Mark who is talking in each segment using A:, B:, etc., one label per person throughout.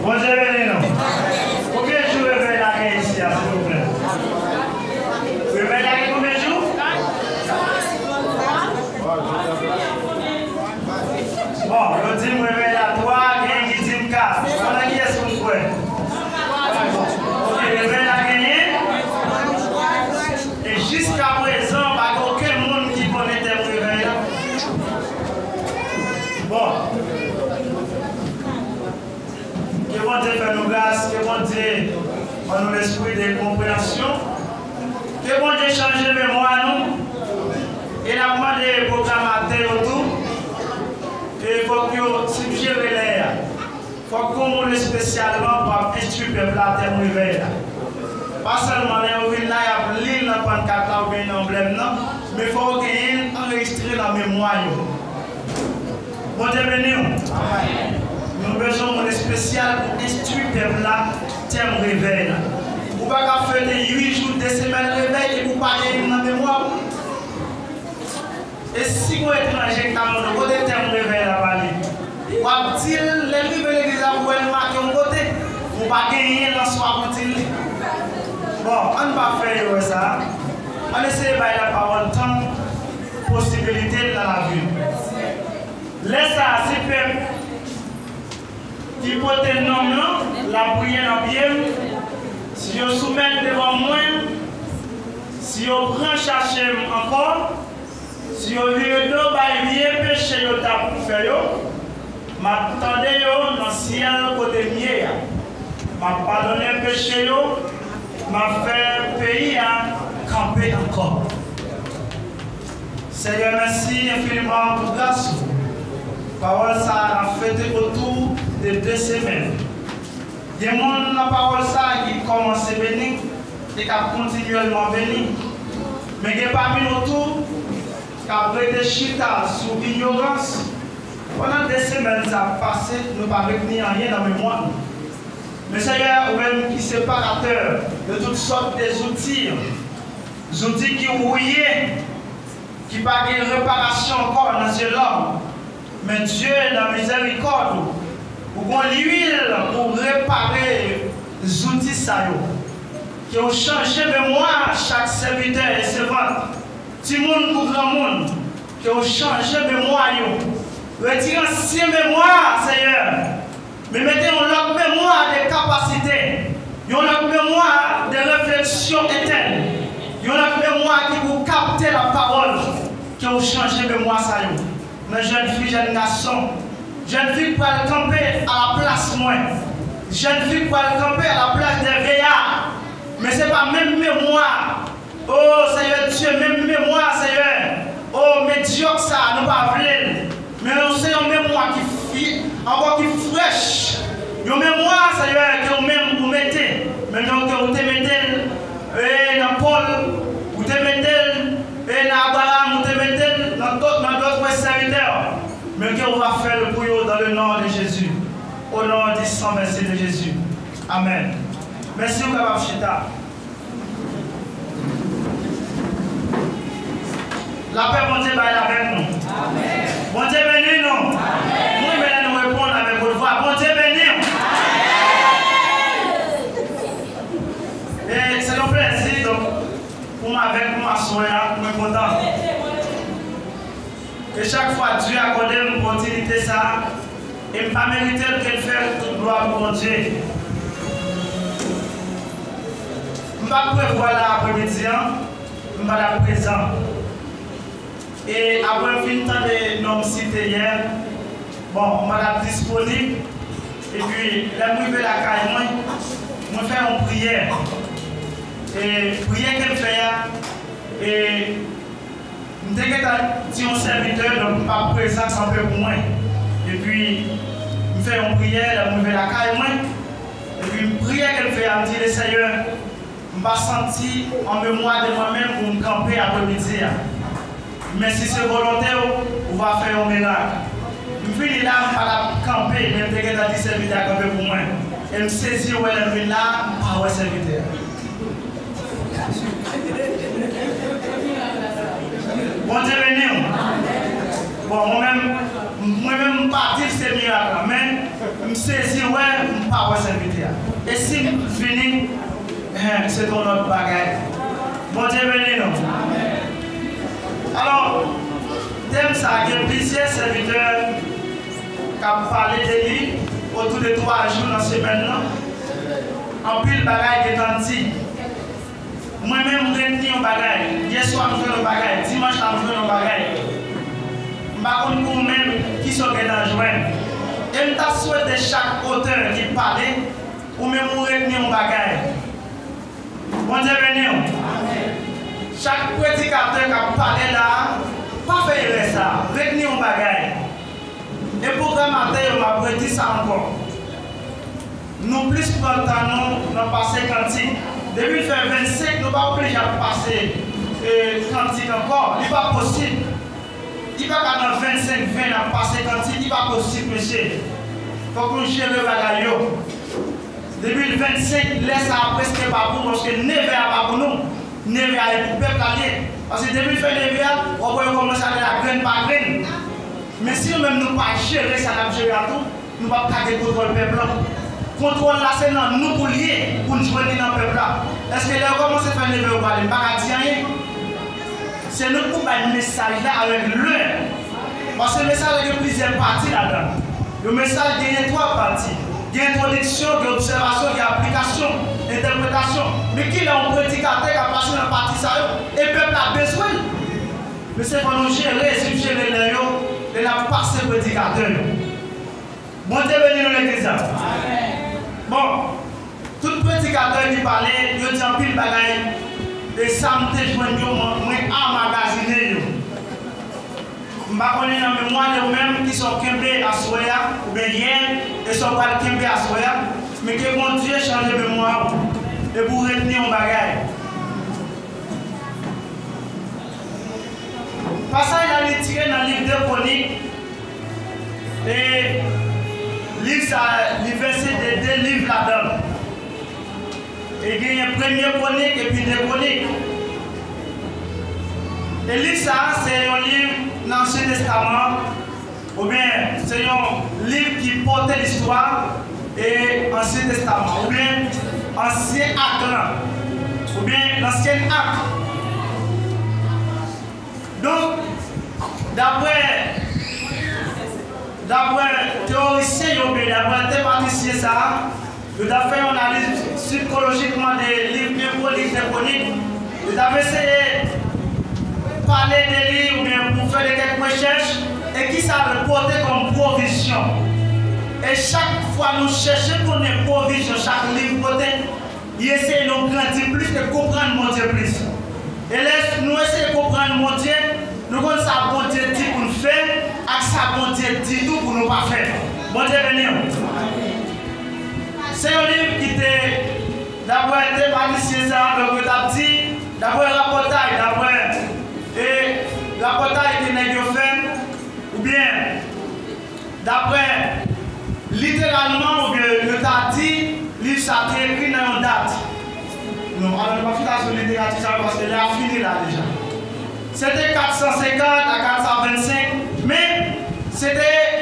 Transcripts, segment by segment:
A: Bon Dieu béni nous. Combien de jours réveille la guerre ici, s'il vous plaît? Réveille la guerre combien de jours? Bon, je dis réveille la 3, il qui dit 4. On a qui est-ce qu'on peut? Ok, réveille la gagner. Et jusqu'à présent, il n'y a aucun monde qui connaît tes réveils. Bon. Que bon Dieu fait nous grâce, que bon Dieu en nous l'esprit de compréhension, que bon Dieu change de mémoire nous, et la demande des programmateurs autour, et il faut que suggérer l'air, il faut qu'on nous spécialement pour instruire le peuple à terme réveil. Pas seulement les villes là, il y a l'île dans le pancarte ou bien emblème, mais il faut qu'il y ait enregistré dans la mémoire. Bon Dieu béni. Nous avons besoin de spécial pour instruire le peuple là, terme réveil. Vous ne pouvez pas faire des 8 jours, des semaines de réveil et vous ne pouvez pas gagner dans la mémoire. Et si vous êtes étranger, vous avez des termes réveil là-bas. Vous avez dit, les livres de l'église, vous avez marqué un côté, vous ne pouvez pas gagner dans ce soir pour dire. Bon, on ne va pas faire ça. On essaie de faire la parole tant possibilité dans la vie. Laisse ça, c'est peuple. Qui porte le nom, la prière en bien, si je soumets devant moi, si je prends chercher encore, si je vire d'eau, bien péché, je tape pour faire, m'attendez dans le ciel côté mieux, m'a pardonné le péché, m'a fait pays à camper encore. Seigneur, merci infiniment pour grâce. Parole ça a fait autour de 2 semaines. Il y a des gens qui ont la parole ça qui commence à bénir et qui a continuellement béni. Mais il y a parmi nous tous qui ont prêté chita sur l'ignorance. Pendant 2 semaines ça a passé, nous n'avons pas retenu rien dans la mémoire. Mais Seigneur, vous-même qui est séparateur de toutes sortes d'outils, des outils qui rouillent, qui n'ont pas de réparation encore dans ce l'homme. Mais Dieu, dans la miséricorde, pour l'huile pour réparer les outils qui ont changé de moi chaque serviteur et servante. Petit monde pour grand monde, qui ont changé de mémoire. Retirez ancienne mémoire, Seigneur. Mais mettez en leur mémoire des capacités, en leur mémoire des réflexions éternelles, en leur mémoire qui vous capter la parole, qui ont changé de mémoire. Mes jeunes filles, jeunes garçons, jeunes filles pour aller camper à la place moi, jeunes filles pour aller camper à la place des veillards. Mais ce n'est pas même mémoire. Oh Seigneur Dieu, même mémoire, Seigneur. Oh médiocre ça, nous pas voulons. Mais c'est une mémoire qui encore qui fraîche. Une mémoire, Seigneur, que vous-même vous mettez. Maintenant que vous te mettez dans Paul, vous te mettez dans Abraham, vous te mettez dans d'autres serviteurs. Mais que vous va faire le bouillon dans le nom de Jésus. Au nom du sang versé de Jésus. Amen. Merci beaucoup, Chita. La paix, bon Dieu, va être avec nous. Amen. Bon Dieu, bénis nous. Nous, venons nous répondre avec votre voix. Bon Dieu, bénis. Et c'est un plaisir, donc, pour moi, avec moi, soeur, je suis content. Et chaque fois, Dieu a accordé une opportunité, ça, et je ne pas mériter de faire toute gloire pour mon Dieu. Je ne vais pas prévoir l'après-midi, je ne vais pas la présent. Et après fin temps de nos cités hier, bon, on va être disponible. Et puis, là, je vais la caille, je fais une prière. Et prière qu'elle fait, et je suis un serviteur, donc je ne suis pas présent sans peu pour moi. Et puis, je fais une prière, je vais la caille, et puis, une prière qu'elle fait, elle me dit, Seigneur, je vais sentir en mémoire de moi-même pour me camper après-midi. Mais si c'est volontaire, on va faire un miracle. Je finis là, je ne vais pas camper, mais je vais dans 10 serviteurs à camper pour moi. Et je me saisis où elle est là, par un serviteur. Bon Dieu béni. Bon, moi-même, je ne pas dire c'est miracle, mais je me saisis où elle est par un serviteur. Et si je finis, c'est ton autre bagage. Bon Dieu béni, non? Alors, thème ça, il y a plusieurs serviteurs qui ont parlé de lui autour de 3 jours dans ce semaine. En plus, le bagage est gentil. Moi-même, je retenu un bagage. Hier soir, je fais un bagage. Dimanche, je fais un bagage. Je ne sais pas vous-même qui sont dans le joint. Et je souhaite chaque auteur qui parlait, ou même retenir un bagage. Bon Dieu béni. Chaque prédicateur qui a parlé là, pas faire ça, retenir un bagage. Et pour que matin, on m'a dit ça encore. Nous plus prendre nous dans passer quantique. Depuis le fait 25, nous ne sommes pas obligés de passer quantique encore. Il n'est pas possible. Il n'est pas dans 25, 20 passer quantique. Il n'est pas possible, monsieur. Il faut que nous gérions le bagage. Depuis le 25, laisse ça presque pas pour nous, parce que 9 heures pas pour nous. 9 heures pour le peuple allié. Parce que depuis le fait 9 heures, on va commencer à aller à graine par graine. Mais si nous-mêmes nous ne pas gérer ça, nous gérer tout, nous ne pouvons pas garder contrôle le peuple. Contrôle là, c'est dans nous pour lier, pour nous joindre dans le peuple là. Est-ce que là, comment c'est fait 9 heures ou pas? Il ne va pas dire rien. C'est nous pour faire un message là avec l'heure. Parce que le message a plusieurs parties là-dedans. Le message a 3 parties. Il y a introduction, il y a observation, il y a application, interprétation. Mais qui est un prédicateur qui a passé dans la partie ça et le peuple a besoin. Mais c'est pour nous gérer, si nous gérons les lieux, et la passé prédicateur. Bon Dieu béni dans l'église. Bon, tout prédicateur qui parlait, il dit en pile bagaille, et ça me fait joindre, moi, emmagasiner. Je ne sais pas dans mémoire de vous-même qui sont Kembe à Soya, ou bien hier, et sont pas Kembe à Soya, mais que mon Dieu change de mémoire et pour retenir un bagage. Passage à l'étiré dans le livre de Chroniques, et le verset de 2 livres là-dedans. Et il y a une première chronique et puis 2 chroniques. Et le livre ça, c'est un livre dans l'Ancien Testament, ou bien c'est un livre qui porte l'histoire et l'Ancien Testament, ou bien Ancien Acte, ou bien l'Ancien Acte. Donc, d'après théoriciens, d'après thématiciens, ça, nous avons fait une analyse psychologiquement des livres bibliques, des chroniques, nous avons essayé parler des livres ou bien pour faire quelques recherches et qui ça reporté comme provision. Et chaque fois nous cherchons qu'on ait provision, chaque livre côté, il essaie de nous grandir plus et comprendre mon Dieu plus. Et là, nous essayons de comprendre mon Dieu, nous connaissons ça bon Dieu dit pour nous faire, et ça bon Dieu dit tout pour nous pas faire. Bon Dieu béni. C'est un livre qui était d'abord été magicien, donc il a dit, d'abord la bataille, et la bataille qui n'est pas faite, ou bien, d'après, littéralement, ou bien, le t'a dit, livre ça a été écrit dans une date. Non, alors on va finir sur littérature parce qu'elle a fini là déjà. C'était 450 à 425, mais c'était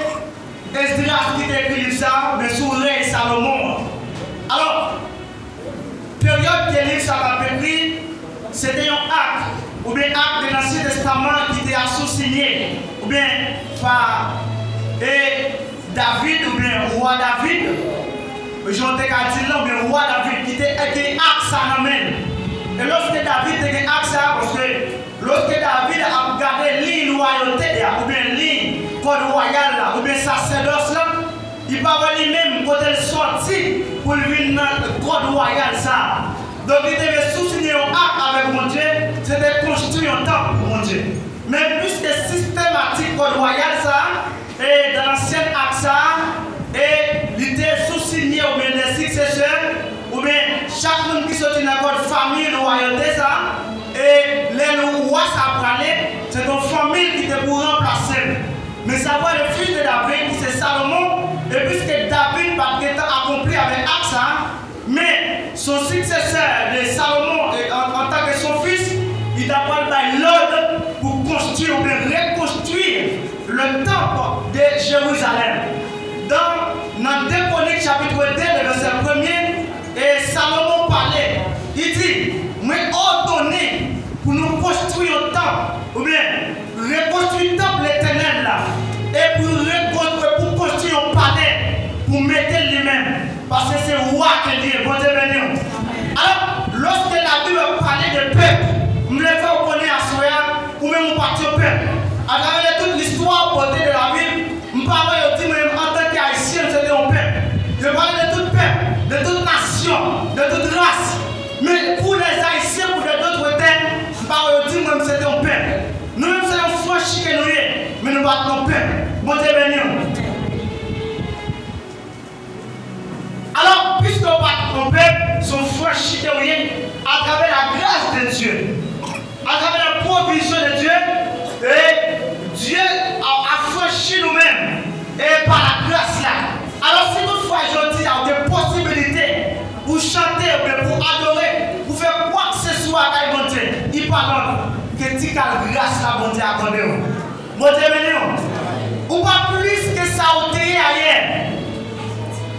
A: Esdras qui a écrit ça, mais sous le règne Salomon. Alors, période que le livre ça a écrit, c'était un acte. Ou bien acte de l'Ancien Testament qui était associé, ou bien par David, ou bien roi David, j'en ai dit là, ou bien roi David qui était acte ça ramène. Et lorsque David était acte ça, parce que lorsque David a gardé l'île royauté, ou bien l'île code royal là, ou bien sacerdoce là, il va lui-même quand elle sortit pour venir dans le code royal ça. Donc il devait soutenir un acte avec mon Dieu, c'était construire un temple pour mon Dieu. Mais puisque systématique code royal ça, et dans l'ancien acte ça, et il était sous-signé ou bien des successeurs, ou bien chaque monde qui sortit dans la famille de royauté ça, et les rois ça parlait, c'est une famille qui était pour remplacer. Mais savoir le fils de David, c'est Salomon. Et puisque David va être accompli avec Aksa, mais son successeur, Salomon, en tant que son fils, il doit prendre l'ordre pour construire ou bien reconstruire le temple de Jérusalem. Dans 2 Chroniques chapitre 2, le verset 1er, et Salomon parlait, il dit, moi ordonné pour nous construire le temple, ou bien reconstruire le temple l'éternel là, et pour construire un palais, pour mettre lui-même, parce que c'est roi qui dit, bon Dieu béni. Alors, lorsque la Bible parlait de peuple, je me fais reconnaître à Soya, ou même au parti au peuple, à travers toute l'histoire portée de la Bible, je parlais aussi même en tant qu'haïtien, c'était un peuple. Je parlais de tout peuple, de toute nation, de toute race. Mais pour les haïtiens, pour d'autres terres, je parlais aussi même c'était un peuple. Nous-mêmes, c'est un franchi que nous sommes, mais nous battons un peuple. Bon Dieu béni. Alors, puisque nous battons un peuple, son franchi que nous sommes, à travers la grâce de Dieu, à travers la provision de Dieu, et Dieu a franchi nous-mêmes, et par la grâce là. Alors si toutefois je dis, il y a des possibilités pour chanter, pour adorer, pour faire quoi que ce soit à mon Dieu, il parle que tu as grâce là, mon Dieu, à ton Dieu. Mon Dieu, ou pas plus que ça au ailleurs,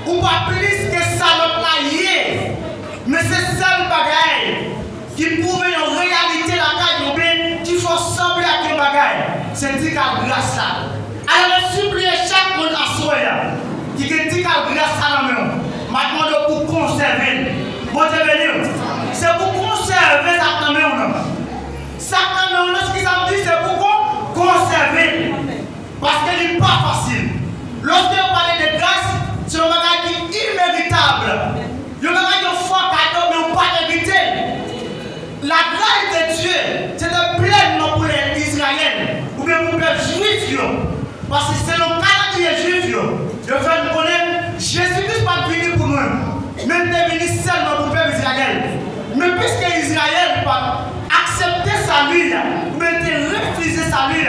A: ou pas plus que ça l'autre là, mais c'est ça le bagaille qui prouve une réalité la caille, bien qui faut sembler à ton bagaille. C'est dit qu'à grâce là. Alors je supplie chaque monde à soi qui dit qu'à grâce à la main. Maintenant pour conserver. Bon Dieu béni. C'est pour conserver ça dans la main. Ça dans la main, ce qui ça me dit, c'est pour conserver. Parce que ce n'est pas facile. Lorsque vous parlez de grâce, c'est un bagage qui est imméritable. Le bagage qui est fort cadeau, mais on ne peut pas éviter. La grâce de Dieu, c'était pleinement pour les Israéliens, ou bien pour les Juifs. Parce que c'est le calendrier juif. Je vais nous connaître, Jésus-Christ n'est pas venu pour nous, même il est venu seulement pour le peuple Israël. Mais puisque Israël n'a pas accepté sa vie, ou bien refusé sa vie,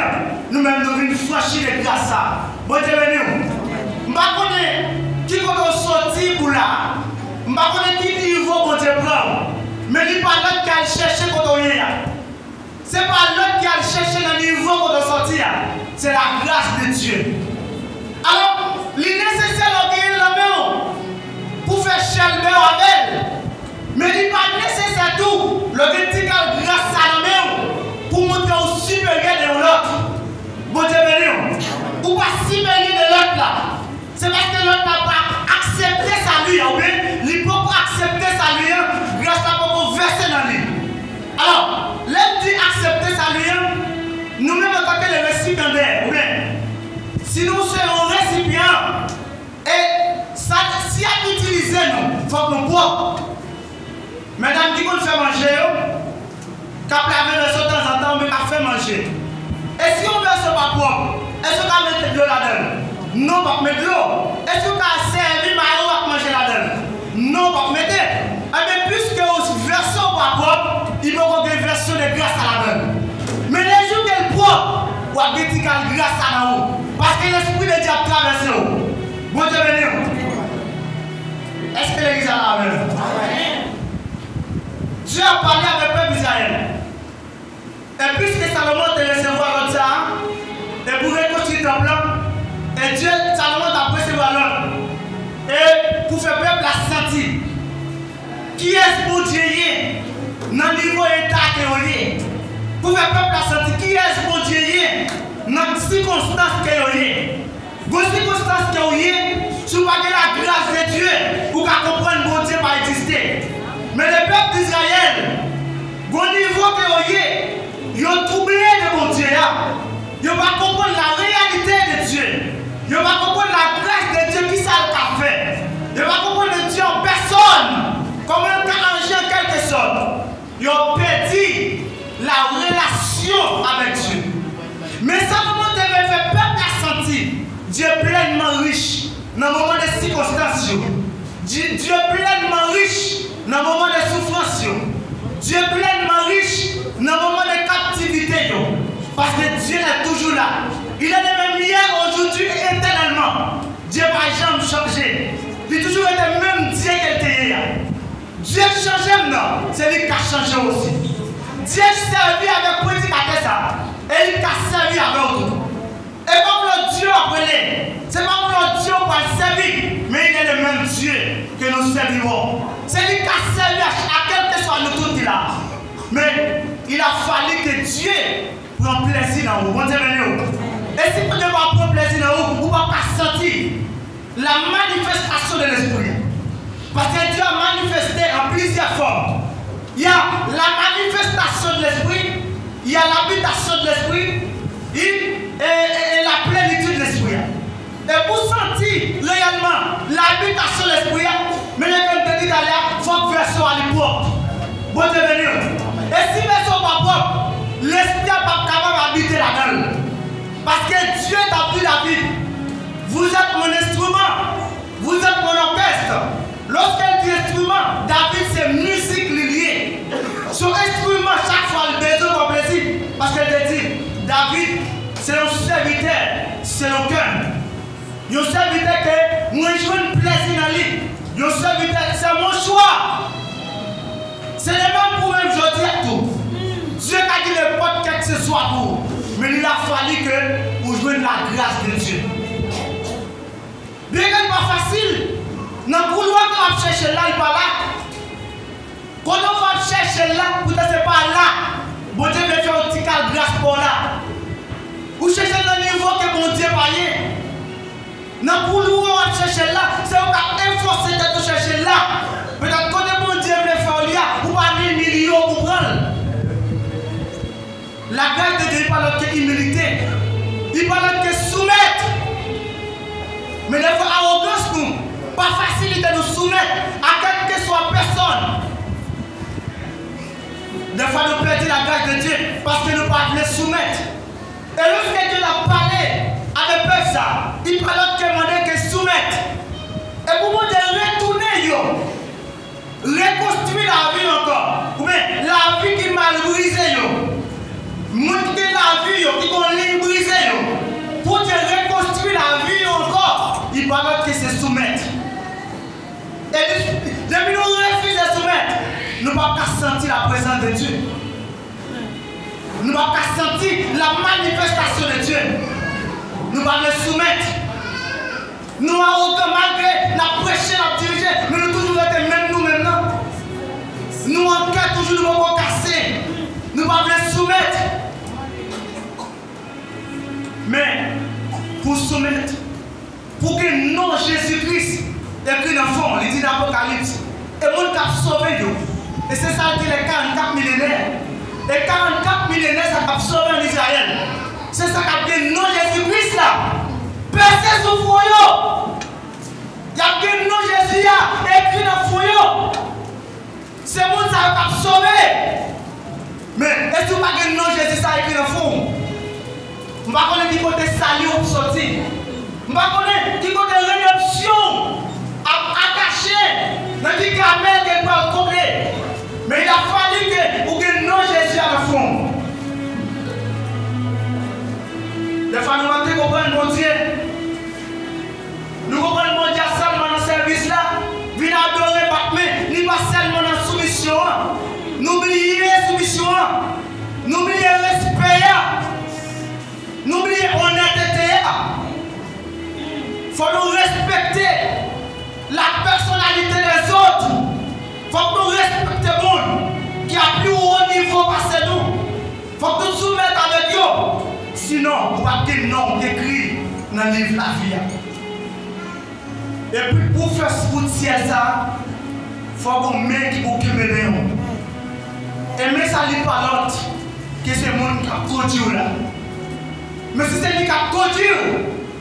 A: nous-mêmes nous venons franchir les grâces. Bon Dieu béni. Je ne sais pas qui va sortir pour là. Je ne sais pas qui niveau bon Dieu prend. Mais il n'est pas l'autre qui a cherché quand on est là. Ce n'est pas l'autre qui a cherché dans le niveau quand on sortir. C'est la grâce de Dieu. Alors, il est nécessaire de gagner la main pour faire chaleur avec elle. Mais il n'est pas nécessaire tout. Le vertical grâce à la main pour montrer au supérieur de l'autre. Bon Dieu béni. Ou pas supérieur de l'autre là. C'est parce que l'autre n'a pas accepté sa vie. Il ne peut pas accepter sa vie grâce à beaucoup verser dans lui. Alors, l'homme dit accepter sa vie, nous-mêmes en tant que les récipiendaires, si nous sommes récipients, et ça, si à utiliser nous, il faut que nous boions. Mesdames qui vont faire manger, quand laver le de temps en temps, on va faire manger. Et si on veut ce pas propre, est-ce qu'on va mettre de l'eau là-dedans? Non, pas mettre de l'eau. Est-ce qu'on va servir Mario à manger là-dedans? Non, pas mettre. Mais puisque aux versions pas propres, il va y avoir des versions de grâce à la donne. Mais les jours qu'elle propre, on va mettre grâce à la haut. Parce que l'esprit de Dieu a traversé. Bon Dieu béni. Est-ce que l'église a la même? Dieu a parlé avec le peuple d'Israël. Et puisque Salomon te recevoir l'autre ça, et pour reconstruire ton plan, et Dieu, Salomon t'a recevoir l'autre. Et pour faire peuple la sentir. Qui est-ce pour Dieu dans le niveau état que est? Pour faire peuple la sentir, qui est-ce pour Dieu dans les circonstances que est? Dans les circonstances que est, si vous avez la grâce de Dieu, vous pouvez comprendre que Dieu va exister. Mais le peuple d'Israël, au niveau que est, ils ont troublé de mon Dieu. Ils ne vont pas comprendre la réalité de Dieu. Ils ne vont pas comprendre la grâce de Dieu qui ça a fait. Ils ne vont pas comprendre Dieu en personne. Comment il a arrangé en quelque sorte. Ils ont perdu la relation avec Dieu. Mais Salomon devait faire peuple à sentir Dieu pleinement riche dans le moment de circonstances. Dieu pleinement riche dans le moment de souffrance. Dieu pleinement riche dans le moment de captivité. Parce que Dieu est toujours là. Il est le même lié hier, aujourd'hui, éternellement. Dieu n'a jamais changé. Il a toujours été le même Dieu qu'elle était hier. Dieu change, non, c'est lui qui a changé aussi. Dieu servi avec politique à ça. Et il a servi avec autre. Et comme le Dieu appelé, c'est pas le Dieu qu'on a servi, mais il est le même Dieu que nous servons. C'est lui qui a servi à quel que soit nous tous là. Mais il a fallu que Dieu prenne plaisir dans vous. Et si vous ne pas prendre plaisir dans vous, vous ne pouvez pas sentir la manifestation de l'esprit. Parce que Dieu a manifesté en plusieurs formes. Il y a la manifestation de l'esprit, il y a l'habitation de l'esprit et la plénitude de l'esprit. Et pour sentir réellement l'habitation de l'esprit, mais comme je disais tout à l'heure, il faut que version à l'époque. Bon Dieu béni. Et si version pas propre, l'esprit n'est pas capable d'habiter là-dedans. Parce que Dieu t'a pris la vie. Vous êtes mon instrument. Vous êtes mon orchestre. Lorsqu'elle dit instrument, David c'est musique liée. Son instrument, chaque fois, le besoin pour plaisir. Parce qu'elle dit, David, c'est un serviteur, c'est un cœur. Un serviteur que moi je veux plaisir dans lui. Un serviteur, c'est mon choix. C'est le même pour même, je dis à tout. Dieu a dit le pote que ce soit pour vous. Mais il a fallu que vous jouiez la grâce de Dieu. Bien que ce n'est pas facile. Dans le couloir qu'on va chercher là, il n'est pas là. Quand on va chercher là, vous ne pas là. Bon Dieu veut faire un petit cas de grâce pour là. Vous cherchez le niveau que bon Dieu va y. Dans le couloir qu'on va chercher là, c'est un cas efforcé de chercher là. Peut-être que bon Dieu veut faire là, vous allez millions pour prendre. La grâce de Dieu, il parle de humilité. Il parle de soumettre. Mais des fois, arrogance, nous, pas facilité de nous soumettre à quelle que soit personne. Des fois, nous perdons la grâce de Dieu parce que nous ne pouvons pas les soumettre. Et lorsque Dieu a parlé avec le peuple, ça, il parle de demander que soumettre. Et pour vous de retourner, reconstruire la vie encore. Ou bien la vie qui m'a brisé, monter la vie qui est brisée. Pour te reconstruire la vie encore, il parle que c'est soumettre. Et depuis nous refusons de soumettre, nous ne pouvons pas sentir la présence de Dieu. Nous ne pouvons pas sentir la manifestation de Dieu. Nous ne pouvons pas le soumettre. Nous avons malgré la prêcher, la diriger, nous nous toujours été même nous maintenant. Nous en cas toujours nous pouvons casser. Nous ne pouvons pas le soumettre. Mais pour soumettre, pour que non Jésus-Christ écrit dans le fond, il dit dans l'Apocalypse, et mon cap sauvé. Et c'est ça qui est les 44 millénaires. Et 44 millénaires, ça a sauvé en Israël. C'est ça qui a dit non Jésus-Christ là. Percé sous le foyer. Il y a que non Jésus écrit dans le foyer. C'est mon ça qui a sauvé. Mais est-ce que vous n'avez pas non Jésus ça écrit dans le fond? Je ne sais pas qui côté salut pour sortir. Je ne sais pas qui côté rédemption attaché dans le camel qu'elle peut combler. Mais il a fallu que vous ayez non Jésus à la fond. Des fois, nous comprenons mon Dieu. Nous comprenons mon Dieu seulement dans ce service là. Venez adorer, mais ni pas seulement dans la soumission. N'oubliez la soumission. N'oubliez le respect. N'oubliez l'honnêteté. Il faut nous respecter la personnalité des autres. Il faut que nous respections le monde qui a plus haut niveau passé nous. Il faut que nous soumettions avec eux. Sinon, vous n'avez pas de nom écrit dans le livre de la vie. Et puis pour faire ce que ça, il faut qu'on mette qui occupe de nous. Et mais ça n'est pas l'autre que c'est le monde qui a conduit là. Mais si c'est lui qui a conduit,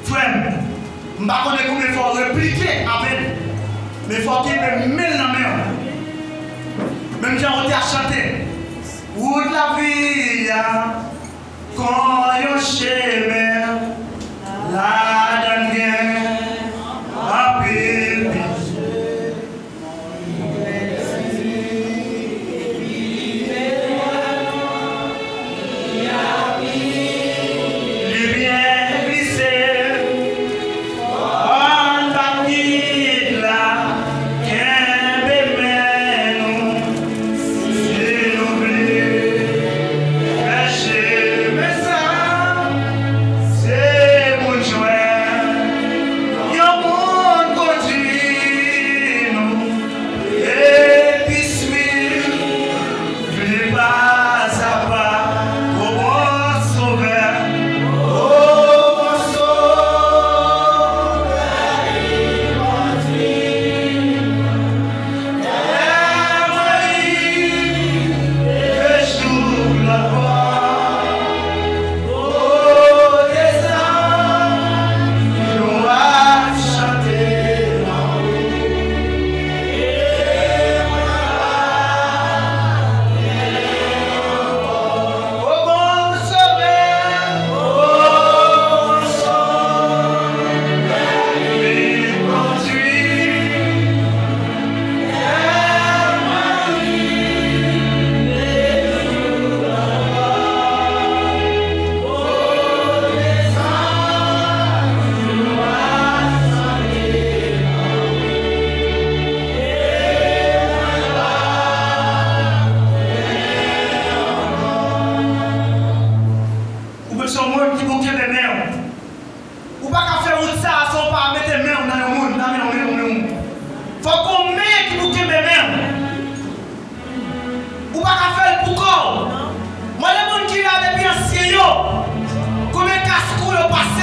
A: frère, je ne sais pas comment il faut répliquer avec. Mais il faut qu'il me mette dans la main. Même j'ai envie à chanter. Où la vie, quand il chemin, la dernière, à pile. Lumière glissée.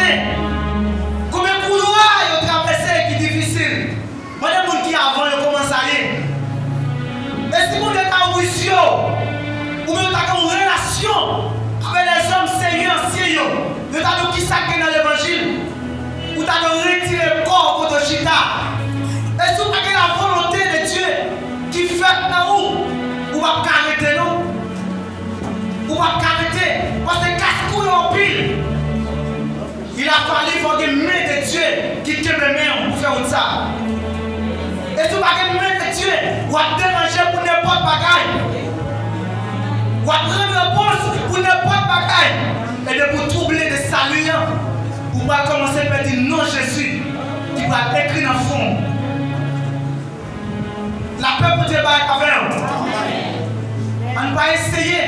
A: traversé? Combien de couloirs ils ont traversé qui est difficile? Moi, les gens qui avant, ils commencent à aller. Et si vous êtes en mission, ou bien vous avez une relation avec les hommes sérieux, anciens, vous avez qui s'accueillent dans l'évangile, vous avez retiré le corps pour le chita. Et si vous avez la volonté de Dieu qui fait dans vous, vous va arrêter nous. Vous va arrêter. Parce que casse-couille en pile. Il a fallu voir des mains de Dieu qui te mettent pour faire ça. Et si vous avez des mains de Dieu, vous va déranger pour n'importe bagaille. Vous va prendre réponse pour n'importe bagaille. Et de vous troubler de salut, vous va commencer par dire non Jésus, qui va écrire dans le fond. La paix pour Dieu va être avec vous. On va essayer,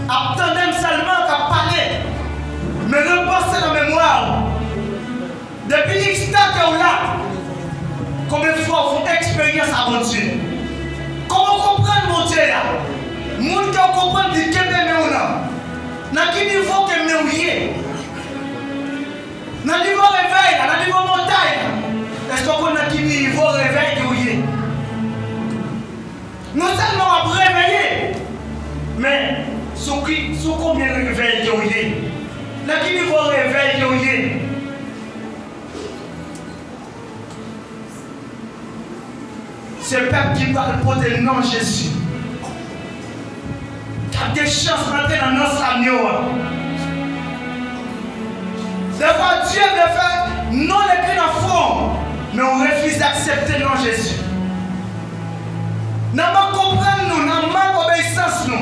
A: attendre seulement qu'à parler, mais repenser dans la mémoire. Depuis l'instant que vous là, combien de fois vous expérience avec Dieu? Comment comprendre mon Dieu là? Moun qui comprend de qui est là? Dans quel niveau que vous êtes? Dans le niveau réveil, dans le niveau montagne, est-ce qu'on connaît quel niveau réveil que vous êtes? Non seulement à réveiller, mais sur combien de réveil que vous êtes? Dans quel niveau réveil que vous êtes? C'est le peuple qui parle pour le nom de Jésus. Qui a des chances d'entrer dans notre agneau. Des fois, Dieu veut faire non écrit dans le fond, mais on refuse d'accepter le nom de Jésus. Nous ne comprenons pas, nous n'avons pas d'obéissance. Nous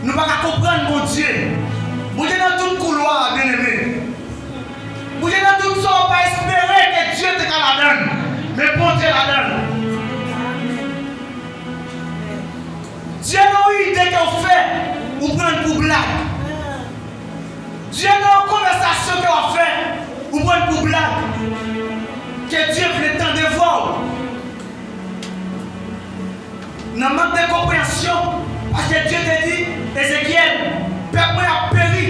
A: ne pouvons pas comprendre mon Dieu. Vous êtes dans tout couloir, bien aimé. Vous êtes dans tout ça, on va espérer que Dieu te la donne. Mais bon Dieu la donne. Dieu n'a eu idée qu'on fait ou prendre pour blague. Dieu n'a une conversation qu'on fait ou prendre pour blague. Que Dieu voulait tant de voir. Nous manque de compréhension parce que Dieu te dit, Ézéchiel, peuple a péri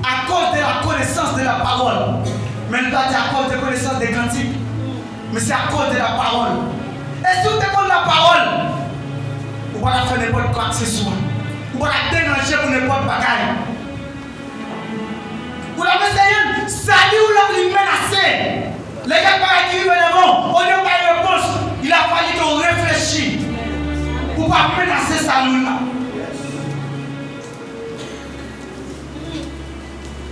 A: à cause de la connaissance de la parole. Mais il va dire à cause de la connaissance des cantiques. Mais c'est à cause de la parole. Et si vous écoutez la parole, vous ne pouvez pas faire n'importe quoi que ce soit. Vous ne pouvez pas déranger pour n'importe bagaille. Vous l'avez essayé, salut ou l'avez menacé. Les gars qui viennent devant, on n'a pas eu réponse. Il a fallu qu'on réfléchisse. Pour ne pas menacer salut là.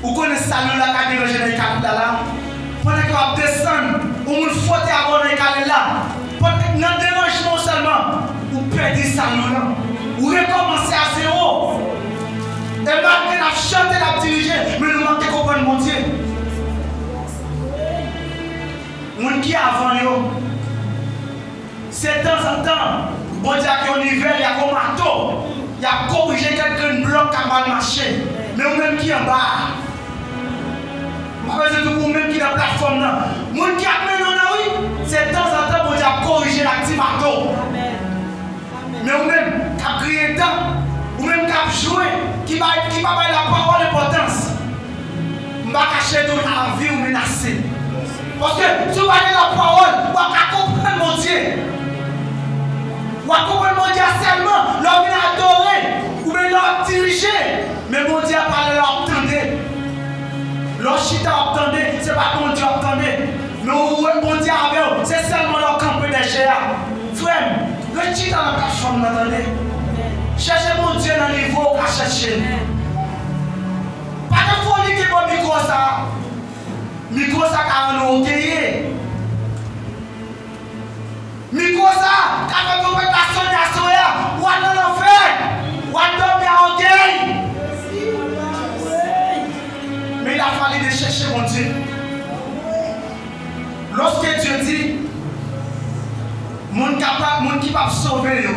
A: Vous connaissez salut là qui a dérangé dans les cartes là. Pendant qu'on descend, on vous faut avoir dans les cartes là. Pendant le dérangement seulement, vous perdez salut là. Vous recommencez à zéro. Et malgré la chanter, la diriger, mais nous manquons de comprendre mon Dieu. Mon qui avant yo, c'est de temps en temps, bon Dieu qui au niveau, il y a un marteau, il y a corrigé quelques blocs qui a mal marché, mais nous-mêmes qui en bas. C'est tout pour même qui dans la plateforme là. Mon qui a mené oui, c'est de temps en temps bon Dieu a corrigé l'actif marteau. Mais nous-mêmes qui a crié tant, ou même qui a joué, qui va la parole d'importance. Je ne vais pas cacher toute la vie ou menacer. Parce que si vous avez la parole, vous ne comprendre mon Dieu. Vous ne comprendre mon Dieu seulement, l'homme est adoré, ou bien l'homme dirigé. Mais mon Dieu a parlé, l'homme attendait. L'homme chita attendait, ce n'est pas mon Dieu attendait. Mais mon Dieu avait, c'est seulement l'homme campé des géants. Frère, le chita dans la plateforme, attendez. Cherchez mon Dieu dans le niveau à chercher. Pas de folie qui est bon micro ça. Micro ça car on est micro ça car on peut pas sonner à soya. Ou à l'enfer. Ou à dormir en gueule. Mais il a fallu de chercher mon Dieu. Lorsque Dieu dit, mon qui va sauver yo.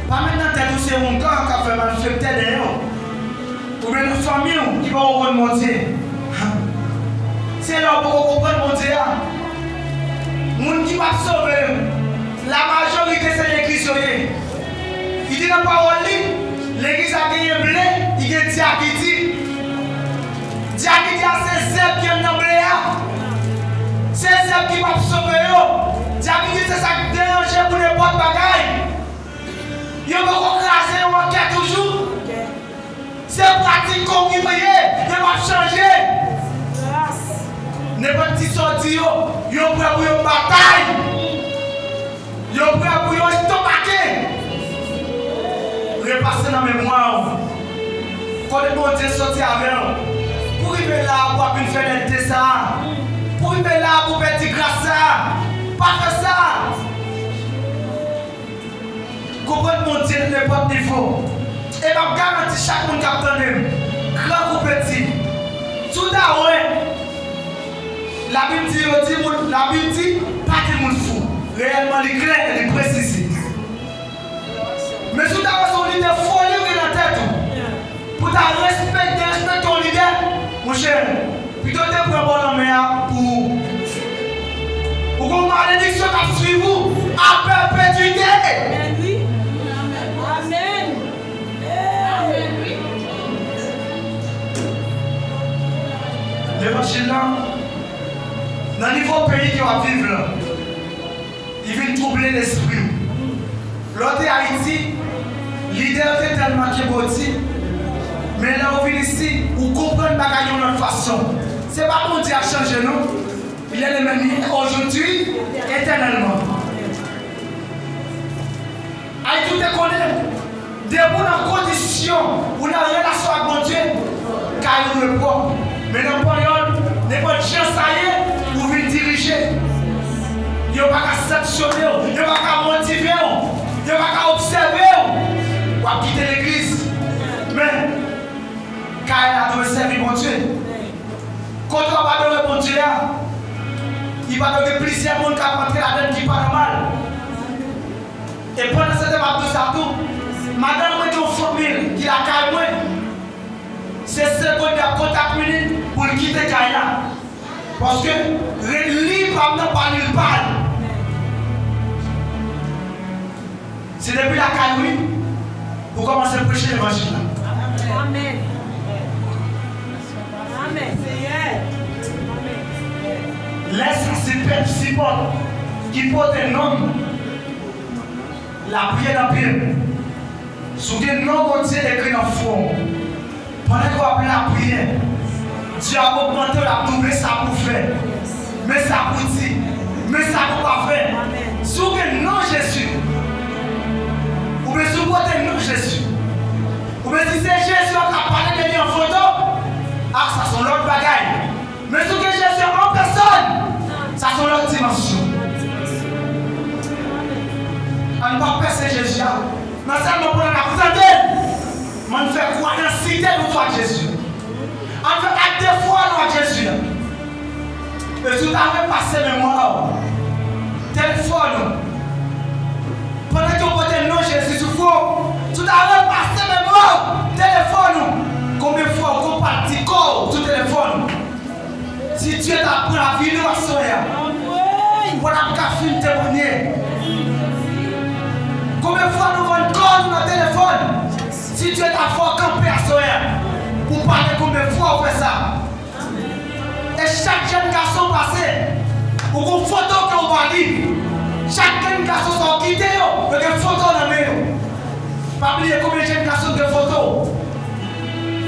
A: Pas maintenant c'est mon corps qui a fait malfecter derrière. Ou bien une famille qui va comprendre mon Dieu. C'est là pour comprendre mon Dieu. Moun qui va sauver. La majorité c'est l'église. Il dit dans la parole, l'église a gagné blé, il a dit Diakiti. Diakiti va sauver. Diable c'est ça qui dérange pour n'importe bagaille. Il va craser en enquête toujours. C'est pratique comme il il va changer. N'importe qui sorti, il est prêt pour une bataille. Il est prêt pour une stomaquer. Repasser dans la mémoire. Quand le bon Dieu sorti avec nous. Pour arriver là, pour faire de ça. Pour arriver là, pour faire de grâce. Pas faire ça. Comprenez mon Dieu de n'importe niveau. Et je garantis chaque monde qui attend, grand ou petit. Tout à l'heure, la Bible dit, pas de monde fou. Réellement, il est clair et il est précis. Mais tout à l'heure, son leader folie dans la tête. Pour respecter ton leader, mon cher, plutôt te prendre bon pour qu'on malédiction qui suit vous à perpétuité.
B: Amen.
A: L'évangile là, dans le niveau pays qui va vivre là, il vient troubler l'esprit. L'autre Haïti, leader était tellement qui est beau. Mais là, on vient ici, on comprend le bagage de notre façon. Ce n'est pas mon Dieu a changé nous. Il est le même aujourd'hui, éternellement. Haïti, tout est connu. Dès qu'on a une condition, on a une relation avec mon Dieu, car il est propre. Mais dans la période, n'importe qui ça y est, vous venez diriger. Il n'y a pas qu'à sanctionner, il n'y a pas qu'à motiver, il n'y a pas qu'à observer, ou à quitter l'église. Mais, car il a dû servir mon Dieu. Quand on va donner mon Dieu, il va donner plusieurs monde qui va rentrer là-dedans qui parle mal. Et pendant cette époque de ça tout, madame qui est en famille, qui a calmé, c'est ce qu'on a contact pour quitter Kaila. Parce que le libre n'a pas nulle part. C'est depuis la Kaila pour commencer à prêcher l'évangile.
B: Amen. Amen.
A: Laisse ces peuples si bon qui portent un nom, la prière dans pied. Sous le nom de Dieu écrit dans le fond. Pendant qu'on appelle la prière, Dieu a augmenté la double ça pour faire. Mais ça pour dire, mais ça pour pas faire. Sous le nom de Jésus, ou bien sous le nom de Jésus. Ou bien si c'est Jésus qui a parlé de lui en photo, ah, ça sont l'autre bagaille. Mais sous que Jésus en personne, ça sont l'autre dimension. On ne va pas passer Jésus. Non seulement pour la présenter, mais on fait croire dans la cité de toi Jésus. On fait acte de foi dans Jésus. Et tout à fait passé mémoire. Téléphone. Pendant que vous portez le nom Jésus sous faux, tout à fait passé mémoire. Téléphone. Combien de fois on partit corps sur téléphone? Si Dieu t'a pris la vie, nous à soya. On a qu'à film témoigner. Combien de fois nous vendons corps dans le téléphone? Si Dieu t'a fait camper à soya. Pour parler combien de fois on fait ça? Et chaque jeune garçon passé, ou une photo qu'on va dire. Chaque jeune garçon sont quittés, avec une photo dans le main. Pas oublier combien de jeunes garçons de photos.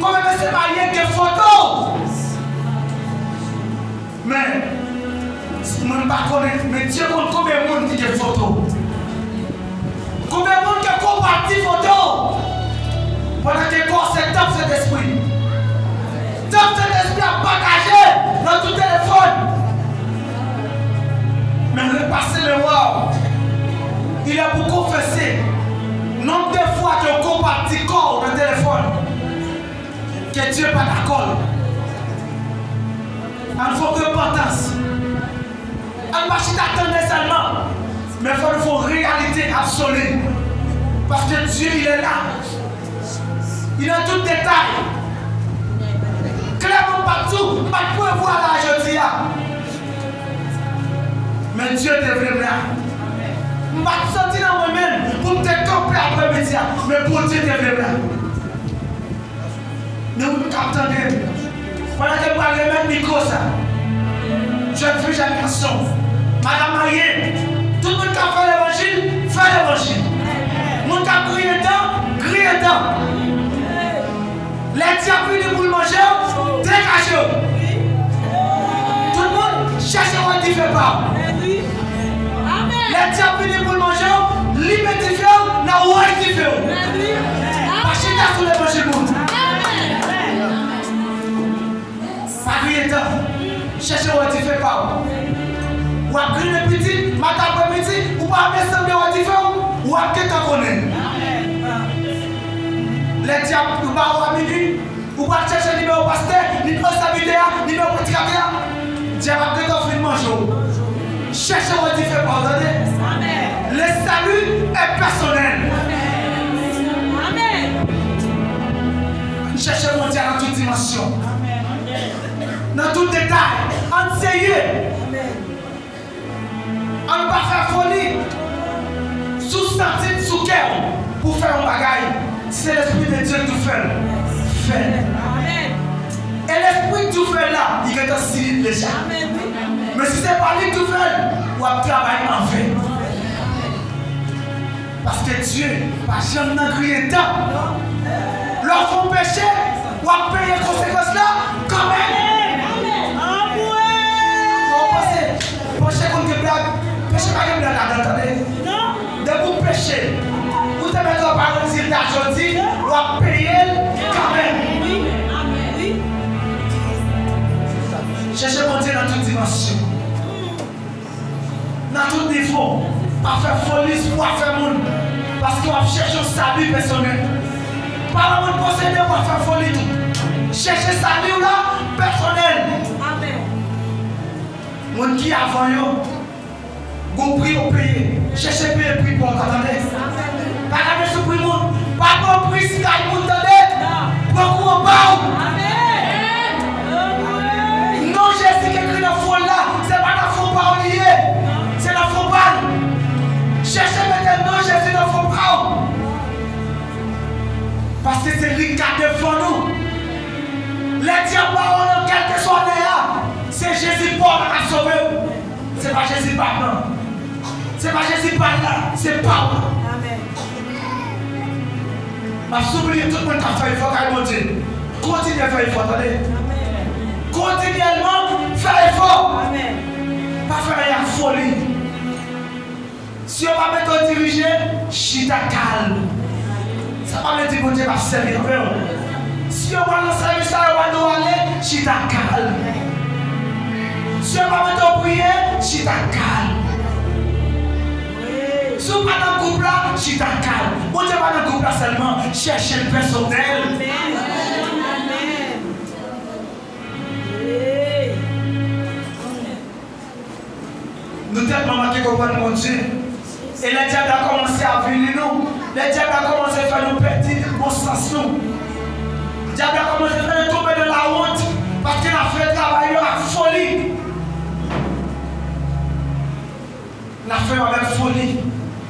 A: Combien de ces mariés de photos? Mais, je ne sais pas mais Dieu compte combien de monde qui a des photos? Combien de monde qui a comparti des photos? Pendant que le corps c'est top cet esprit. Top cet esprit à bagager dans tout téléphone. Mais le passé mémoire, il a pour confesser. Nombre de fois que on comparti corps dans le téléphone. Que Dieu n'est pas d'accord. Il faut repentance. Il ne faut pas attendre seulement. Mais il faut une réalité absolue. Parce que Dieu, il est là. Il a tout détail. Clairement partout. Pas de point voir là, je dis. Mais Dieu est vraiment là. Je ne vais pas sortir dans moi-même pour me camper après-midi. Mais pour Dieu est vraiment là. Nous nous captons. Pendant que je vais remettre le micro, ça. Je fais jeune garçon. madame mariée, tout le monde qui a fait l'évangile, fait l'évangile. Le monde qui a crié dedans. Les diables venus pour le manger, dégagez. Tout le monde cherche à dire fait pas. Les diables venus pour le manger, liberté n'a rien dit fait. Parce que c'est sur l'évangile. Pas crier dedans. Cherchez à dire fait pas. Ou à griller petit, matin après-midi, ou pas bien sembler à dire fait, ou à quelqu'un connaît. Les diables, ou pas à minuit, ou pas chercher le numéro pasteur, numéro stabilité, numéro prédicateur. Diable a quelqu'un fait manger. Cherchez à dire fait pardonner. Le salut est personnel. Cherchez mon Dieu dans toute dimension. Dans tout détail. En sérieux. On ne va pas faire folie. Sous centime, sous cœur. Pour faire un bagaille. C'est l'Esprit de Dieu qui fait. Fait. Et l'Esprit qui fait là, il est dans Cyril déjà. Mais si ce n'est pas lui qui fait, on va travailler en fait. Parce que Dieu, pas jamais n'a crié tant. Leur font péché, on va payer les conséquences là, quand même. On pense, péché contre des blagues, péché pas une blague là, attendez. De vous pécher, vous te mettez par exemple d'argent, on va payer quand même. Cherchez mon Dieu dans toute dimension. Dans tout niveau. Pas faire folie, pas faire monde. Parce qu'on va chercher un salut personnel. Pas le monde possédé, on va faire folie tout. Chercher salut là, personnel. Amen. Mon qui avant yo, go prix au payer. Cherchez payer prix pour attendez. Pas regarder ce prix monde. Pas compris si t'as monde attendez. Beaucoup en bas. Amen. Non, Jésus qui écrit dans le fond là, c'est pas la faux pas lié. C'est la faux balle. Cherchez maintenant Jésus dans le faux pas. Parce que c'est lui qui a défendu nous. Les diables, quel que soit l'air, c'est Jésus Paul qui a sauvé. C'est pas Jésus Paul, non. C'est pas Jésus Paul là, c'est Paul. Amen. Ma soublié tout le monde qui a fait effort, car mon Dieu. Continuez à faire effort, attendez. Continuellement, faire effort. Amen. Pas faire rien folie. Si on va mettre au diriger, chita calme. Ça va me dire que Dieu va servir. Si on va nous servir, ça va nous aller, chita calme. Si on va mettre au prier, chita calme. Si on va dans le couple là, chita calme. Bon Dieu va dans le couple là seulement, chercher le personnel. Nous tellement marqués qu'on va mon Dieu. Et le diable a commencé à venir nous. Le diable a commencé à faire nous perdre le bon sens nous. Le diable a commencé à faire nous tomber de la honte. Parce qu'il a fait travailler avec folie. Il a fait avec folie.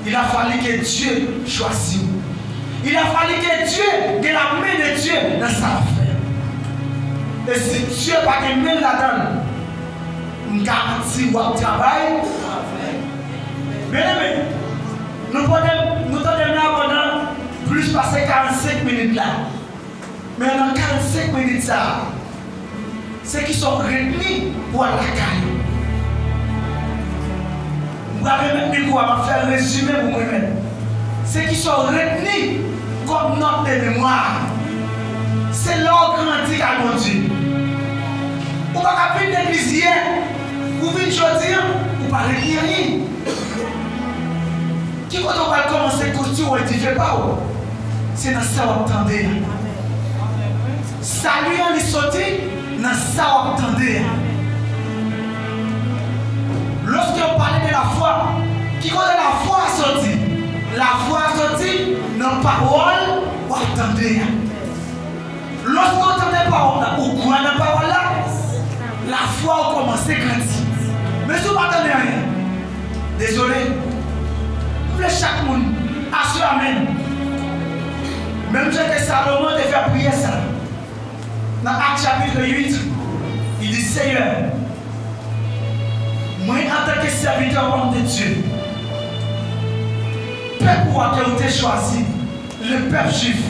A: Il a fallu que Dieu choisisse. Il a fallu que Dieu, que la main de Dieu dans sa affaire. Et si Dieu n'a pas de main là-dedans, on garantit votre travail. Bien aimé, nous devons là pendant plus passer 45 minutes là. Mais dans 45 minutes ça, ceux qui sont réunis pour la caille. Vous avez même dit qu'on va faire résumer pour moi-même. Ceux qui sont réunis comme note de mémoire, c'est leur grandi à mon Dieu. Vous ne pouvez pas venir d'église hier, vous venez aujourd'hui, vous ne parlez rien. Qui quand on va commencer à costume, on ne fait pas. C'est dans ça qu'on entendait. Salut, on est sorti, dans ça qu'on entendait. Lorsqu'on parlait de la foi, qui quand la foi a sorti, dans la parole, on entendait. Lorsqu'on entendait parole, on croit dans la parole là, la foi a commencé à grandir. Mais si vous n'entendez rien, désolé. Chaque monde a su amen. Même Dieu que Salomon devait faire prier ça. Dans Acte chapitre 8, il dit Seigneur, Moi, en tant que serviteur homme de Dieu, le peuple qui a été choisi, le peuple juif,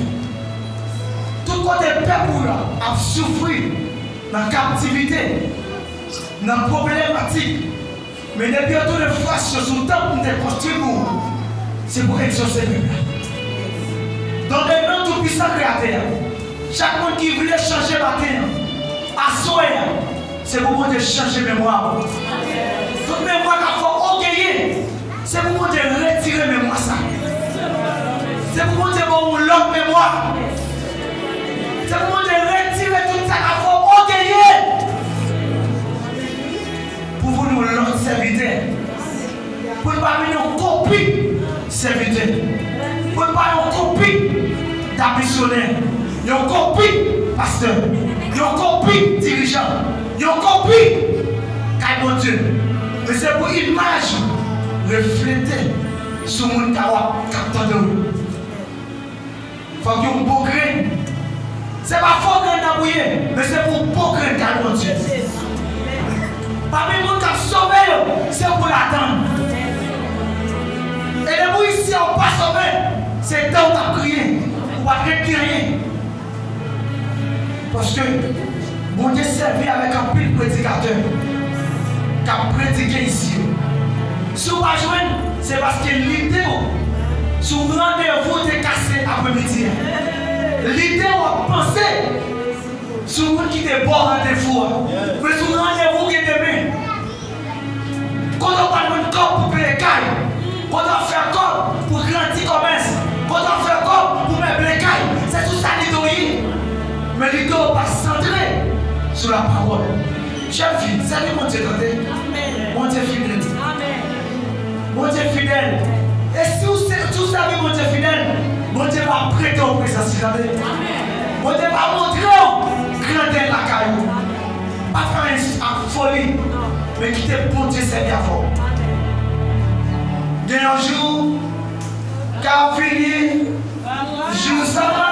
A: tout côté peuple a souffert dans la captivité, dans la problématique. Mais depuis toutes les fois sur le temps pour te construire, c'est pour exaucer le peuple. Dans les noms tout puissants créateurs, chaque monde qui voulait changer matin, à soi, c'est pour moi de changer mémoire. Toute mémoire qu'il faut orgueiller, c'est pour moi de retirer mémoire ça. C'est pour moi de bon l'autre mémoire. C'est pour moi de retirer tout ça qu'il faut orgueiller. Pour vous nous l'autre serviteur. Pour ne pas venir en copie serviteur. Pour ne pas en copie d'ambitionnaire. Une copie pasteur. Une copie dirigeant. Une copie mon Dieu. Mais c'est pour une image refléter sur mon capteur de vous. Il faut qu'il y ait un beau grain. Ce n'est pas fort grain d'abouiller, mais c'est pour beau grain car mon Dieu. Parmi les gens qui ont sauvé, c'est pour l'attendre. Et les gens ici n'ont pas sauvé, c'est temps de crier. On va crier. Parce que mon Dieu servi avec un pile prédicateur qui a prédiqué ici. Si vous ne pas joindre, c'est parce que l'idée, si vous rendez-vous de casser après-midi, l'idée ou penser sur vous qui est bon rendez-vous, mais sur rendez-vous qui est demain. Quand on parle de corps pour payer les cailles, quand on fait corps pour grandir commerce, quand on fait corps pour mettre les cailles, c'est tout ça l'idée. Mais l'idée n'est pas centrée sur la parole. Chère fille, savez mon Dieu, mon Dieu fidèle. Mon Dieu fidèle. Et si vous savez mon Dieu fidèle, mon Dieu va prêter au présence. Mon Dieu va montrer grandeur la caillou. Pas faire une folie, mais quitter bon Dieu servir à vous. Il y a un jour, car fini, jour ça va.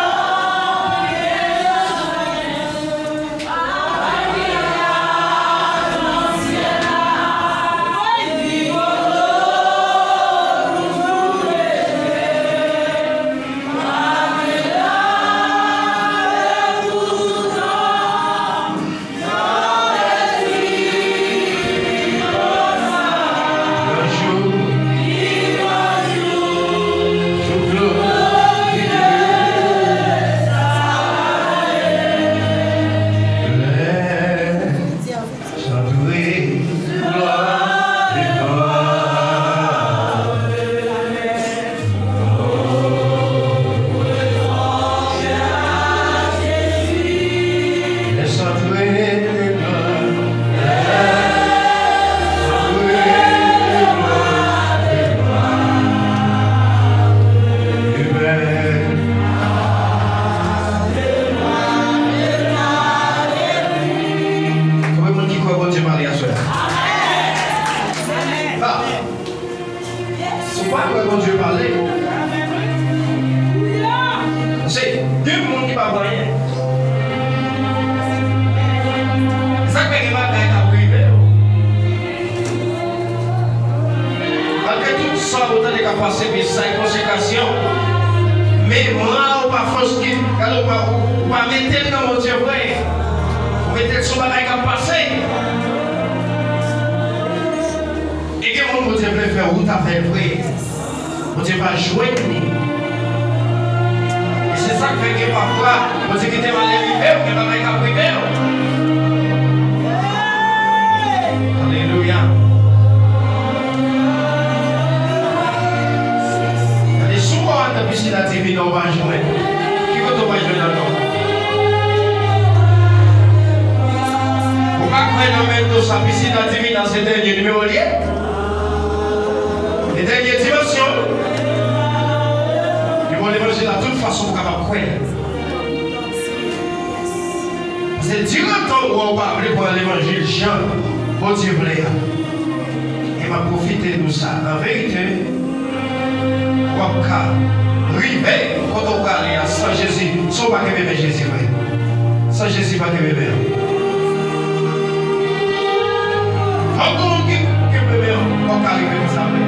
B: faut qu'arriver nous savoir.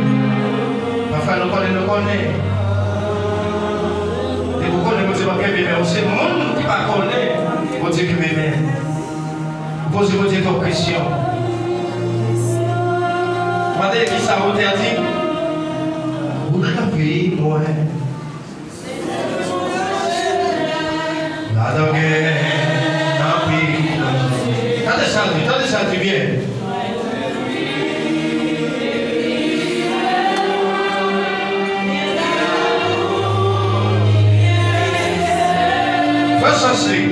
B: Parfois, nous connaissons. Et vous connaissez, vous ne bébé, c'est le monde qui va connaître. Vous dites que bébé. Posez-vous des questions. Demandez qui ça vous dit. Vous l'avez, moi. La dogue, Tendez ça, bien. Fais ça, c'est.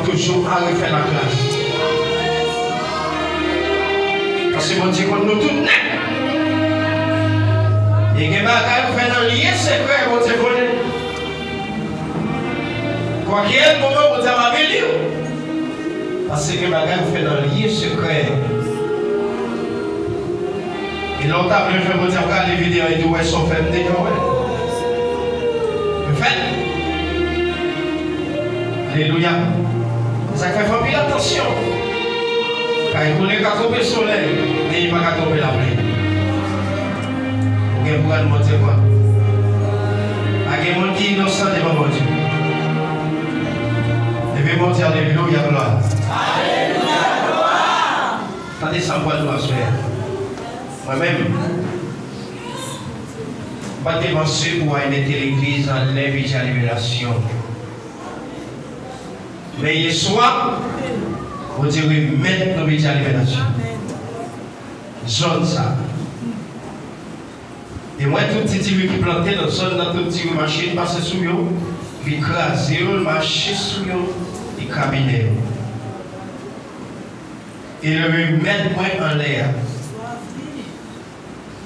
B: Toujours à refaire la classe. Parce que mon Dieu, qu'on nous tout net. Et que bagaille fait dans lié secret, mon Dieu, quoi qu'il y ait, moment vous avez vu. Parce que bagaille fait dans lié secret. Et longtemps, je vais vous dire, regarde les vidéos et tout, elles sont faites déjà. Faites. Alléluia. Ça fait pas attention. Quand il voulait tomber le soleil, mais il ne va pas tomber la pluie. Vous pouvez vous montrer quoi? Il y a des gens qui sont innocents devant mon Dieu. Je vais monter Alléluia, gloire. Alléluia, gloire. Attendez, ça me voit nous à se faire. Moi-même, pas dépenser pour aller mettre l'église en l'évite à la révélation. Mais hier soir, vous direz mettre nos vies à l'évélation. Zone ça. Et moi, tout petit qui planté dans zone, dans toute petite machine, passer sous eux, puis craser, marcher sous eux, et cabiner. Et le mettre moi en l'air.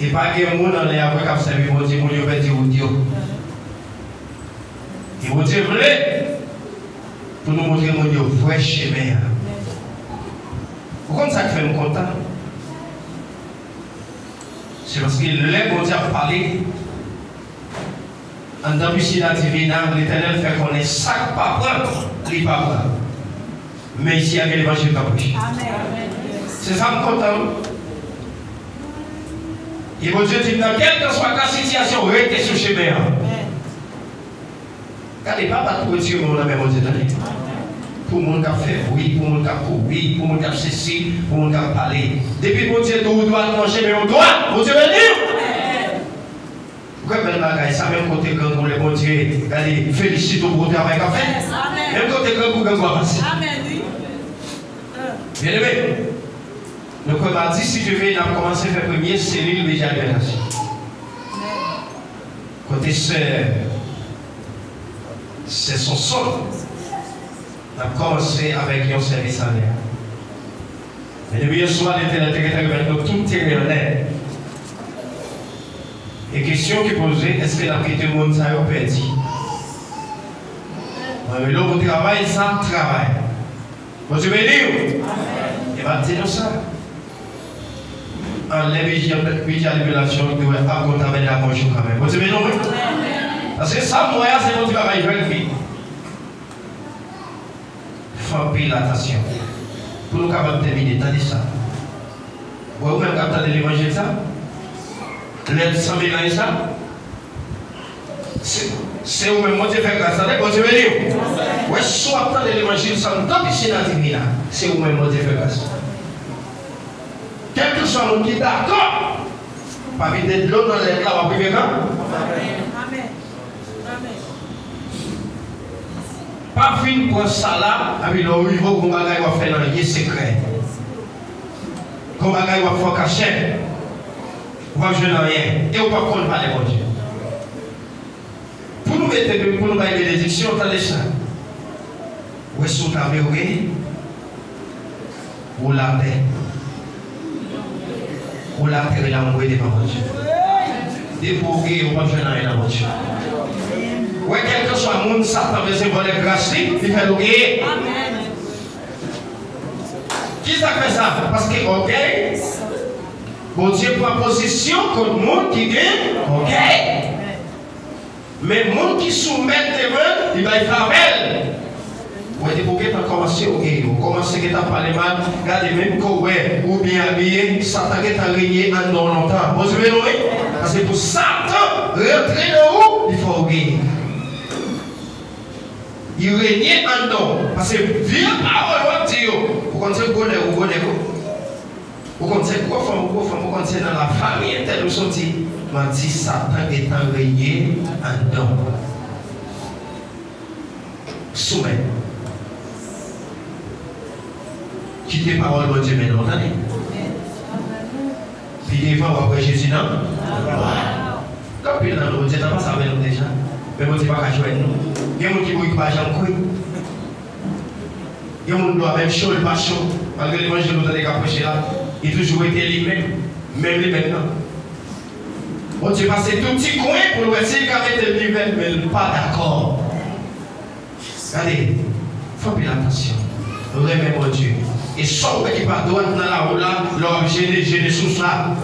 B: Et pas qu'il y ait un monde en l'air après qu'il servi, vous dire, mon Dieu, va dire, Dieu. Et vous dire, pour nous montrer mon Dieu vrai chemin. Pourquoi ça fait me content? C'est parce qu'il lève mon Dieu à parler. En tant que la divine, l'Éternel fait qu'on est sac pas prendre, il pas prendre. Mais ici, il y a l'évangile d'Après. C'est ça me content. Et mon Dieu dit, dans quelle que soit la situation, restez sur le chemin. Regardez pas pour Dieu, mon ami, mon Dieu. Pour mon qui a fait oui, pour mon qui a oui, pour mon qui a ceci, pour mon qui a parlé. Depuis mon Dieu, on doit manger, mais on doit, mon Dieu veut dire. Pourquoi belle bagaille, ça même côté grand pour le bon Dieu, regardez, félicite pour le travail qu'a fait. Même côté grand pour le grand passer. Bien aimé, donc on m'a dit, si je vais commencer à faire premier, c'est l'île déjà révélation. Côté c'est son sol. On a commencé avec un service en l'air. Et depuis hier soir, l'Éternel avec nous tout terrain en l'air. Et question qui est posée, est-ce que la quitté le monde ça a perdu? Mais là, vous travaillez sans travail. Vous devez dire, il va dire ça. En l'évangile à l'évélation, il doit accompagner la bonjour quand même. Vous devez dire, parce que ça, moi, c'est mon travail, je le fais. Faut payer l'attention. Pour nous capables de terminer, t'as dit ça. Vous-même capable de l'évangile ça? L'aide sans mélange ça? C'est vous-même, moi, je fais grâce à vous, je veux dire. Oui, soit dans l'évangile sans tant ici dans la divine, c'est vous-même, moi, je fais grâce. Quel que soit le monde qui est d'accord, pas vite de l'eau dans les plats, on va priver quand? Pas fin pour ça là, avec le niveau qu'on va faire dans les secrets. Qu'on va faire cacher. On va jouer dans rien. Et on va pas parler de Dieu. Pour nous mettre, pour nous mettre bénédiction, attendez ça. Où est-ce que vous avez ou la paix? Ou la paix et l'amour devant Dieu. Et pour que on va jouer dans rien dans Dieu. Ouais, quel que soit le monde, Satan veut se voler grâce, il fait l'oublier. Qui ça fait ça? Parce que, ok, bon Dieu prend position contre le monde qui gagne, ok. Mais le monde qui soumet devant, il va y faire mal. Ouais, pour que tu as commencé, ok, vous commencez à parler mal, regardez même que ouais, ou bien habillé, Satan qui t'a régné en longtemps. Vous savez, non? Parce que pour Satan, rentrer dans où, il faut oublier. Il régnait en nous. Parce que vieux parole dit, vous connaissez quoi ou quoi vous connaissez quoi vous connaissez dans la famille telle ou sorti. M'a dit Satan est en régné en nous. Soumet. Quittez parole de Dieu maintenant, attendez. Puis devant ou après Jésus, non? Quand il dans nous, Dieu n'a pas ça avec nous déjà. Mais vous ne pouvez pas jouer nous. Il y a des gens qui ne pas jouer. Il y a des gens qui doivent même chaud, pas chaud. Malgré l'évangile que vous avez prêché là, il a toujours été lui-même. Même lui maintenant. On dit passer tout petit coin pour nous essayer de mettre lui-même, mais pas d'accord. Regardez, il faut faire attention. Remet mon Dieu. Et sans qui pas droit dans la roue là, l'objet des sous là.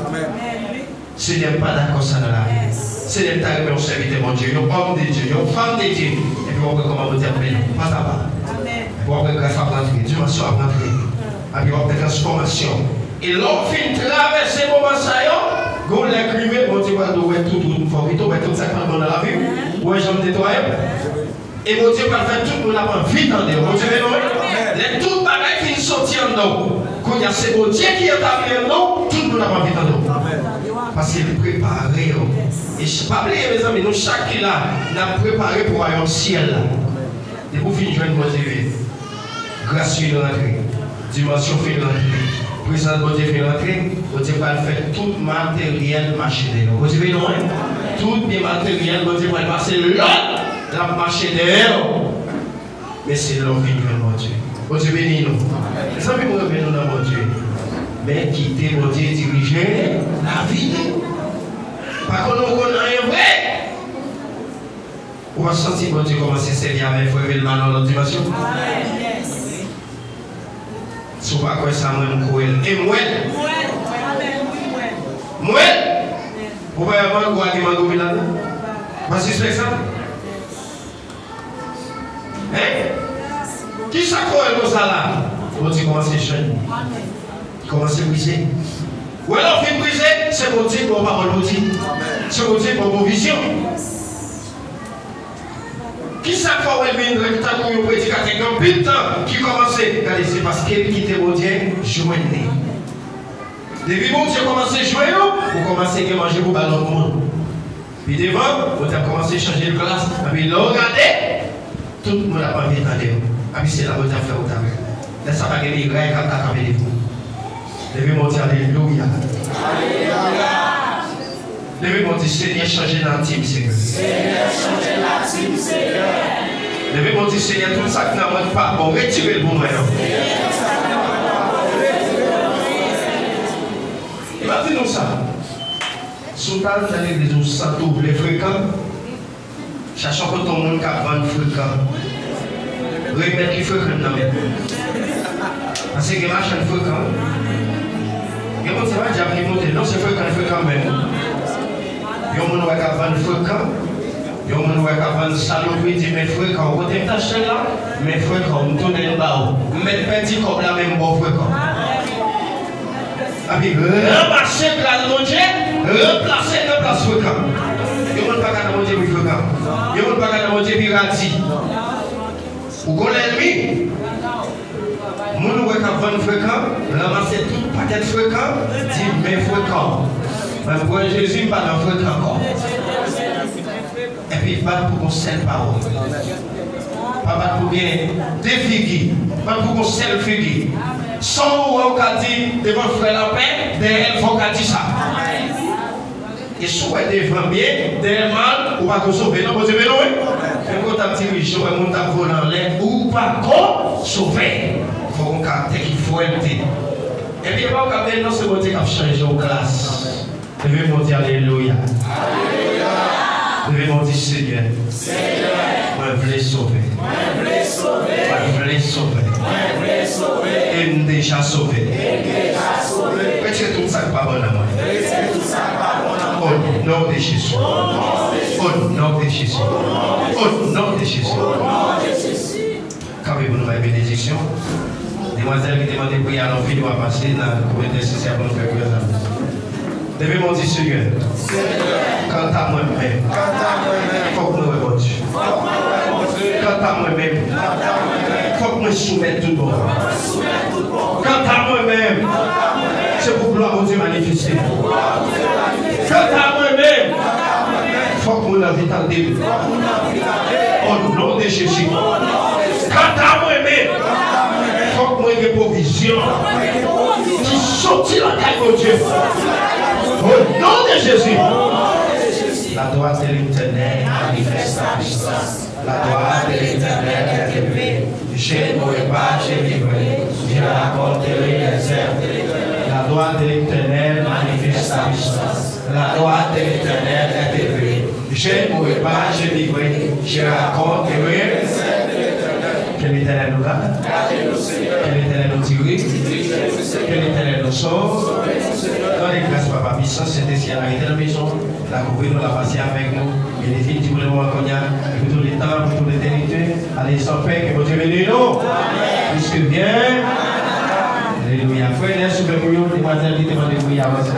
B: Ce n'est pas d'accord ça dans la vie. C'est le temps que vous serviteur mon Dieu, un homme de Dieu, une femme de Dieu. Et puis on va comment vous dire, pas à pas. Et puis on va grâce à rentrer, dimension à rentrer. Et puis on va transformation. Et l'homme fin traverser le moment ça, on l'écrivait, on dit, tout, tout ça dans la vie. Ouais, j'aime nettoyer. Et mon Dieu va faire tout le monde vite en dehors. Mon Dieu, les tout bagaille qui sortent en nous. Quand il y a ce bon Dieu qui est arrivé en nous, tout le monde va vite en nous. Parce qu'il est préparé. Et je ne sais pas, mes amis, nous, chaque là, nous avons préparé pour aller au ciel. Et pour finir, je vais vous dire, grâce de l'entrée, dimension fait de l'entrée, présence de Dieu fait de l'entrée, Dieu va faire tout matériel marché de nous. Vous savez, non? Tout les matériel, Dieu va passer là. La marché derrière, mais c'est l'homme qui nous mon Dieu. Mon Dieu bénis nous. Les amis, nous revenons dans mon Dieu. Mais quitter mon Dieu, diriger la vie. Par contre, nous connaissons rien vrai. On va sentir mon Dieu commencer à servir avec frère Velman dans notre dimension. Si vous ne croyez pas ça, moi, et moi. Moi. Vous voyez, moi, je vais vous dire, parce que c'est ça. Qui s'accroche comme ça là? On dit comment c'est jeune. Comment c'est brisé? Ou alors, on brisé, c'est pour dire pour parole pour dire. C'est pour dire pour vos visions. Qui s'accroche elle vient de temps pour prédicateur comme plus de temps qui commençait? Regardez, c'est parce qu'elle quitte mon Dieu, joignez. Depuis mon Dieu commence à jouer, vous commencez à manger pour ballon de monde. Puis devant, vous avez commencé à changer de classe. Puis là, regardez. Tout le monde a pas envie d'entendre. Et puis c'est la bonne affaire au travail. Laissez pas gagner les grecs quand tu as caméra. Levez mon Dieu, alléluia. Levez mon Dieu, Seigneur, changez dans la team, Seigneur. Seigneur, changez la team, Seigneur. Levez mon Dieu, Seigneur, tout ça qui n'a pas bon, retirez le bon moyen. Imaginez-nous ça. Sous ta l'église, où ça t'ouvre les fréquents. Cherchons que ton monde a vendu fréquent. Remettre les fréquents dans le parce que les machins fréquents. Et on ne sait pas dire qu'ils montent. Non, c'est fréquent même. Et on ne va pas vendre fréquent. Et on ne va pas vendre saloperie, dit mes fréquents. Vous avez acheté là, mes fréquents, on tourne le bas. Mettre petit comme la même bon fréquent. Et puis, ramasser place de Dieu, replacer dans place fréquent. Il n'y a pas de manger pour fréquent. Il n'y a pas de manger pour radis. Vous connaissez l'ennemi? Mon nous va vendre fréquent, ramasser tout paquet fréquent, dit mais fréquent. Mais pour Jésus, pas dans fréquent encore. Et puis, pas pour qu'on sème parole. Papa pour bien des figues, pas pour qu'on seul figue. Sans ou on a dit devant frère la paix, derrière il faut qu'on dise ça. Et si vous êtes devant bien, derrière mal, ou pas qu'on sauver, non, vous savez, non, oui? Et quand on dit riche, on monte à voler en l'air, ou pas qu'on sauver. Il faut qu'on caractère qu'il faut être. Et puis, pas qu'on non, c'est votre qui a changé en classe. Devez-moi dire Alléluia. Devez-moi dire Seigneur. Moi, je voulais sauver. Moi, je voulais sauver. Et nous déjà sauvé. Peut-être tout ça n'est pas bon à moi. Au nom de Jésus. Au nom de Jésus. Au nom de Jésus. Quand vous avez une bénédiction, demoiselle qui demande de prier à l'enfant doit passer dans la communauté nécessaire pour nous faire prier. Devez mon dire Seigneur. Quant à moi-même, il faut que nous répondions. Quant à moi-même, il faut que nous soumettions tout le monde. Quant à moi-même, c'est pour gloire au Dieu manifester. Quant à moi-même, il faut que nous l'invitons Dieu. Au nom de Jésus. Quant à moi-même, il faut que nous ayons des provisions qui sortent la caille de Dieu. Au nom de Jésus. La droite de l'Éternel manifeste sa puissance. La droite de l'Éternel est élevée. Je ne mourrai pas, je vivrai. Je raconterai les œuvres. La droite de l'Éternel manifeste sa puissance. La droite de l'Éternel est élevée. Je ne mourrai pas, je vivrai. Je raconterai les œuvres. Que l'Éternel nous garde. Que l'Éternel nous dirige. Que l'Éternel nous sauve. Dans les grâces, Papa, puissance, c'est ici à l'arrêter la maison. La couvrir, nous la passer avec nous. Et les filles, tu voulais voir qu'on y a pour tout le temps, pour toute l'éternité. Allez, sans paix, que votre Dieu bénisse nous. Puisque bien. Alléluia. Frère, laisse-moi, demoiselle, qui demande de prier avant ça.